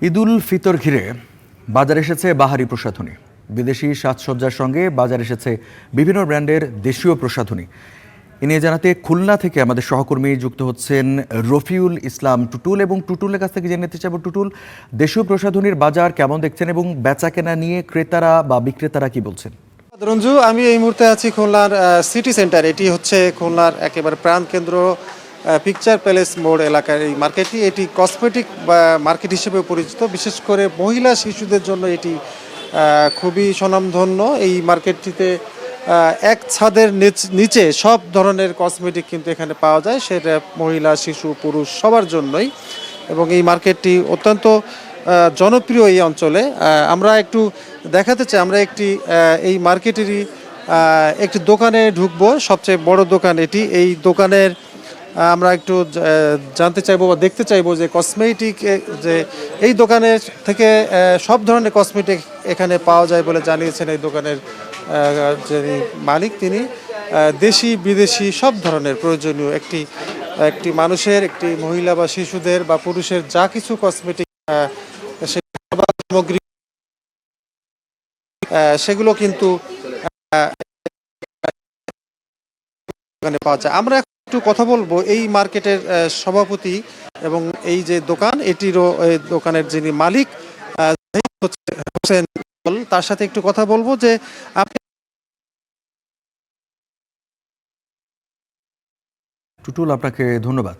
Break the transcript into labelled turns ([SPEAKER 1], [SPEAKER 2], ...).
[SPEAKER 1] ঈদুল ফিতর ঘিরে বাজারে এসেছে বাহারি প্রসাধনী। বিদেশি সাজসজ্জার সঙ্গে বাজারে এসেছে বিভিন্ন ব্র্যান্ডের দেশীয় প্রসাধনী। এ নিয়ে জানাতে খুলনা থেকে আমাদের সহকর্মী যুক্ত হচ্ছেন রফিউল ইসলাম টুটুল, এবং টুটুলের কাছ থেকে জেনে নিতে চাইব, টুটুল, দেশীয় প্রসাধনীর বাজার কেমন দেখছেন এবং বেচাকেনা নিয়ে ক্রেতারা বা বিক্রেতারা কি বলছেন?
[SPEAKER 2] রঞ্জু, আমি এই মুহূর্তে আছি খুলনার সিটি সেন্টার। এটি হচ্ছে খুলনার একেবারে প্রাণকেন্দ্র পিকচার প্যালেস মোড় এলাকার এই মার্কেটটি। এটি কসমেটিক মার্কেট হিসেবে পরিচিত। বিশেষ করে মহিলা শিশুদের জন্য এটি খুবই স্বনামধন্য। এই মার্কেটটিতে এক ছাদের নিচে সব ধরনের কসমেটিক কিন্তু এখানে পাওয়া যায়, সেটা মহিলা, শিশু, পুরুষ সবার জন্যই। এবং এই মার্কেটটি অত্যন্ত জনপ্রিয় এই অঞ্চলে। আমরা একটু দেখাতে চাই, আমরা এই মার্কেটেরই একটি দোকানে ঢুকবো, সবচেয়ে বড় দোকান এটি। এই দোকানের আমরা একটু জানতে চাইবো বা দেখতে চাইবো যে কসমেটিক, যে এই দোকানের থেকে সব ধরনের কসমেটিক এখানে পাওয়া যায় বলে জানিয়েছেন এই দোকানের যিনি মালিক। তিনি দেশি বিদেশি সব ধরনের প্রয়োজনীয় একটি মানুষের, একটি মহিলা বা শিশুদের বা পুরুষের যা কিছু কসমেটিক সামগ্রী সেগুলো কিন্তু এখানে পাওয়া যায়। আমরা একটু কথা বলবো এই মার্কেটের সভাপতি এবং এই যে দোকান, এটিরও দোকানের যিনি মালিক হোসেন, তার সাথে একটু কথা বলবো যে আপনি।
[SPEAKER 1] টুটুল, আপনাকে ধন্যবাদ।